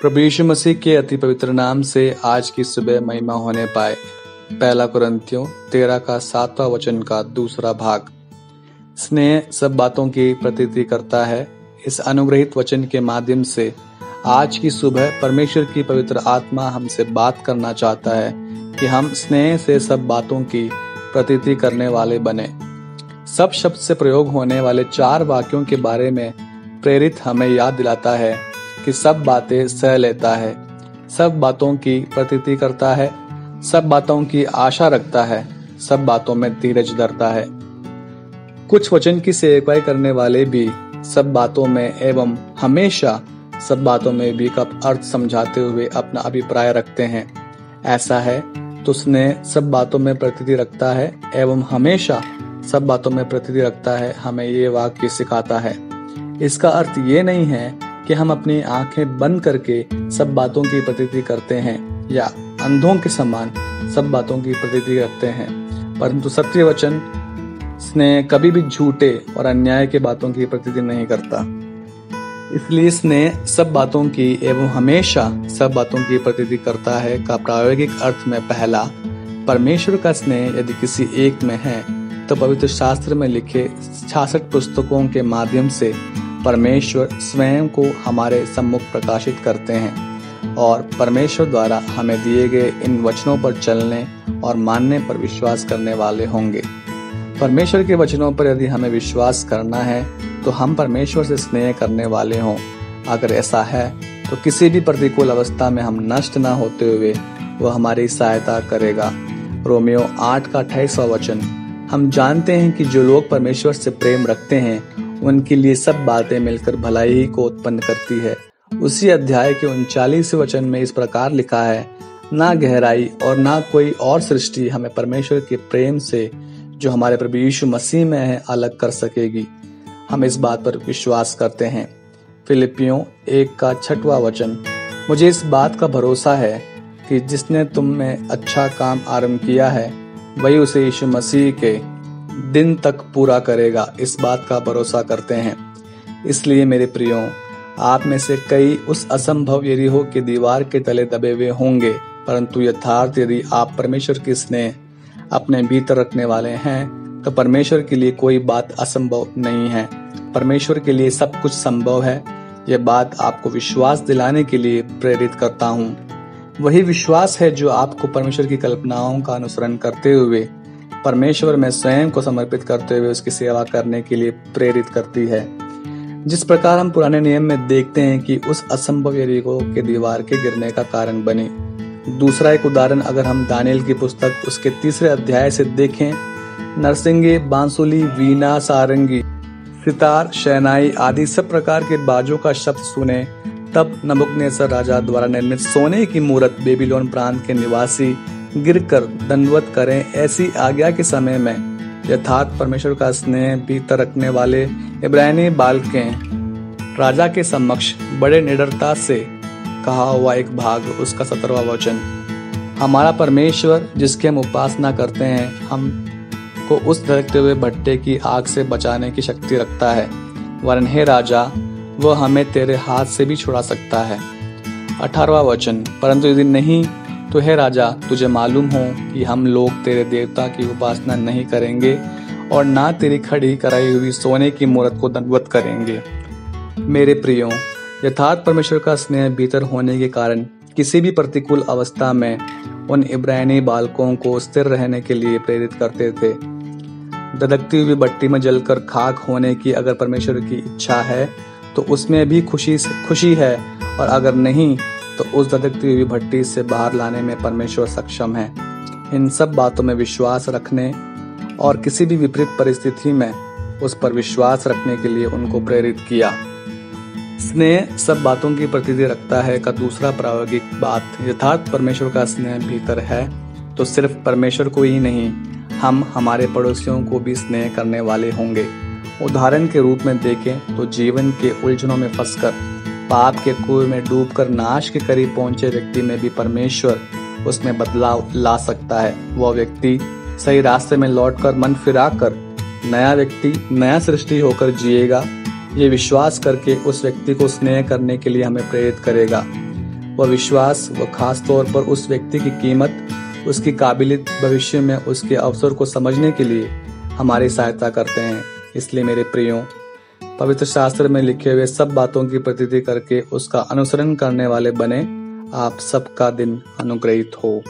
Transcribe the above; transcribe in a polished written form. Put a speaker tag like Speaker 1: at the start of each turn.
Speaker 1: प्रभु यीशु मसीह के अति पवित्र नाम से आज की सुबह महिमा होने पाए। पहला कुरिन्थियों 13 का 7वां वचन का दूसरा भाग। स्नेह सब बातों की प्रतीति करता है। इस अनुग्रहित वचन के माध्यम से आज की सुबह परमेश्वर की पवित्र आत्मा हमसे बात करना चाहता है कि हम स्नेह से सब बातों की प्रतीति करने वाले बने। सब शब्द से प्रयोग होने वाले 4 वाक्यों के बारे में प्रेरित हमें याद दिलाता है कि सब बातें सह लेता है, सब बातों की प्रतीति करता है, सब बातों की आशा रखता है, सब बातों में धीरज धरता है। कुछ वचन की सेवकाई करने वाले भी सब बातों में एवं हमेशा सब बातों में भी का अर्थ समझाते हुए अपना अभिप्राय रखते हैं। ऐसा है तो स्नेह सब बातों में प्रतीति रखता है एवं हमेशा सब बातों में प्रतीति रखता है, हमें ये वाक्य सिखाता है। इसका अर्थ ये नहीं है कि हम अपनी आंखें बंद करके सब बातों की प्रतीति करते हैं या अंधों के समान सब बातों की प्रतीति रखते हैं, परंतु सत्य वचन स्नेह कभी भी झूठे और अन्याय के बातों की प्रतीति नहीं करता। इसलिए स्नेह सब बातों की एवं हमेशा सब बातों की प्रतीति करता है का प्रायोगिक अर्थ में पहला, परमेश्वर का स्नेह यदि किसी एक में है तो पवित्र शास्त्र में लिखे 66 पुस्तकों के माध्यम से परमेश्वर स्वयं को हमारे सम्मुख प्रकाशित करते हैं और परमेश्वर द्वारा हमें दिए गए इन वचनों पर चलने और मानने पर विश्वास करने वाले होंगे। परमेश्वर के वचनों पर यदि हमें विश्वास करना है तो हम परमेश्वर से स्नेह करने वाले हों। अगर ऐसा है तो किसी भी प्रतिकूल अवस्था में हम नष्ट न होते हुए वह हमारी सहायता करेगा। रोमियो 8 का 28वां वचन। हम जानते हैं कि जो लोग परमेश्वर से प्रेम रखते हैं उनके लिए सब बातें मिलकर भलाई ही को उत्पन्न करती है। उसी अध्याय के 39वें वचन में इस प्रकार लिखा है, ना गहराई और ना कोई और सृष्टि हमें परमेश्वर के प्रेम से जो हमारे प्रभु यीशु मसीह में है अलग कर सकेगी। हम इस बात पर विश्वास करते हैं। फिलिपियों 1 का 6वां वचन। मुझे इस बात का भरोसा है कि जिसने तुम में अच्छा काम आरंभ किया है वही उसे यीशु मसीह के दिन तक पूरा करेगा। इस बात का भरोसा करते हैं। इसलिए मेरे प्रियों, आप में से कई उस असंभव यरीहो की दीवार के तले दबे हुए होंगे, परंतु यथार्थ यदि आप परमेश्वर की स्नेह अपने भीतर रखने वाले हैं तो परमेश्वर के लिए कोई बात असंभव नहीं है। परमेश्वर के लिए सब कुछ संभव है। यह बात आपको विश्वास दिलाने के लिए प्रेरित करता हूँ। वही विश्वास है जो आपको परमेश्वर की कल्पनाओं का अनुसरण करते हुए परमेश्वर में स्वयं को समर्पित करते हुए उसकी सेवा करने के लिए प्रेरित करती है। जिस प्रकार हम पुराने नियम में देखते हैं कि उस असंभव यरीहो के दीवार के गिरने का कारण बनी। दूसरा एक उदाहरण अगर हम दानिएल की पुस्तक उसके 3 अध्याय से देखें, नरसिंगे, बांसुली, वीणा, सारंगी, सितार, शहनाई आदि सब प्रकार के बाजों का शब्द सुने, तब नबूकदनेस्सर राजा द्वारा निर्मित सोने की मूरत बेबीलोन प्रांत के निवासी गिरकर दंडवत करें। ऐसी आज्ञा के समय में यथार्थ परमेश्वर का स्नेह भीतर रखने वाले इब्रानी बालकें राजा के समक्ष बड़े निडरता से कहा हुआ एक भाग, उसका 17वां वचन। हमारा परमेश्वर जिसकी हम उपासना करते हैं हमको उस धड़कते हुए भट्टे की आग से बचाने की शक्ति रखता है, वरन हे राजा वह हमें तेरे हाथ से भी छुड़ा सकता है। 18वां वचन। परंतु यदि नहीं तो हे राजा, तुझे मालूम हो कि हम लोग तेरे देवता की उपासना नहीं करेंगे और ना तेरी खड़ी कराई हुई सोने की मूरत को दंडवत करेंगे। मेरे प्रियों, यथार्थ परमेश्वर का स्नेह भीतर होने के कारण किसी भी प्रतिकूल अवस्था में उन इब्रानी बालकों को स्थिर रहने के लिए प्रेरित करते थे। धधकती हुई भट्टी में जलकर खाक होने की अगर परमेश्वर की इच्छा है तो उसमें भी खुशी है, और अगर नहीं तो उस धधकती हुई भट्टी से बाहर लाने में परमेश्वर सक्षम है। इन सब बातों में विश्वास रखने और किसी भी विपरीत परिस्थिति में उस पर विश्वास रखने के लिए उनको प्रेरित किया। स्नेह सब बातों की प्रतीति रखता है का दूसरा प्रायोगिक बात, यथार्थ परमेश्वर का स्नेह भीतर है तो सिर्फ परमेश्वर को ही नहीं, हम हमारे पड़ोसियों को भी स्नेह करने वाले होंगे। उदाहरण के रूप में देखें तो जीवन के उलझनों में फंसकर पाप के कुएं में डूबकर नाश के करीब पहुंचे व्यक्ति में भी परमेश्वर उसमें बदलाव ला सकता है। वह व्यक्ति सही रास्ते में लौटकर मन फिराकर नया व्यक्ति, नया सृष्टि होकर जिएगा। ये विश्वास करके उस व्यक्ति को स्नेह करने के लिए हमें प्रेरित करेगा। व विश्वास व खास तौर पर उस व्यक्ति की कीमत, उसकी काबिलियत भविष्य में उसके अवसर को समझने के लिए हमारी सहायता करते हैं। इसलिए मेरे प्रियो, पवित्र शास्त्र में लिखे हुए सब बातों की प्रतीति करके उसका अनुसरण करने वाले बने। आप सबका दिन अनुग्रहित हो।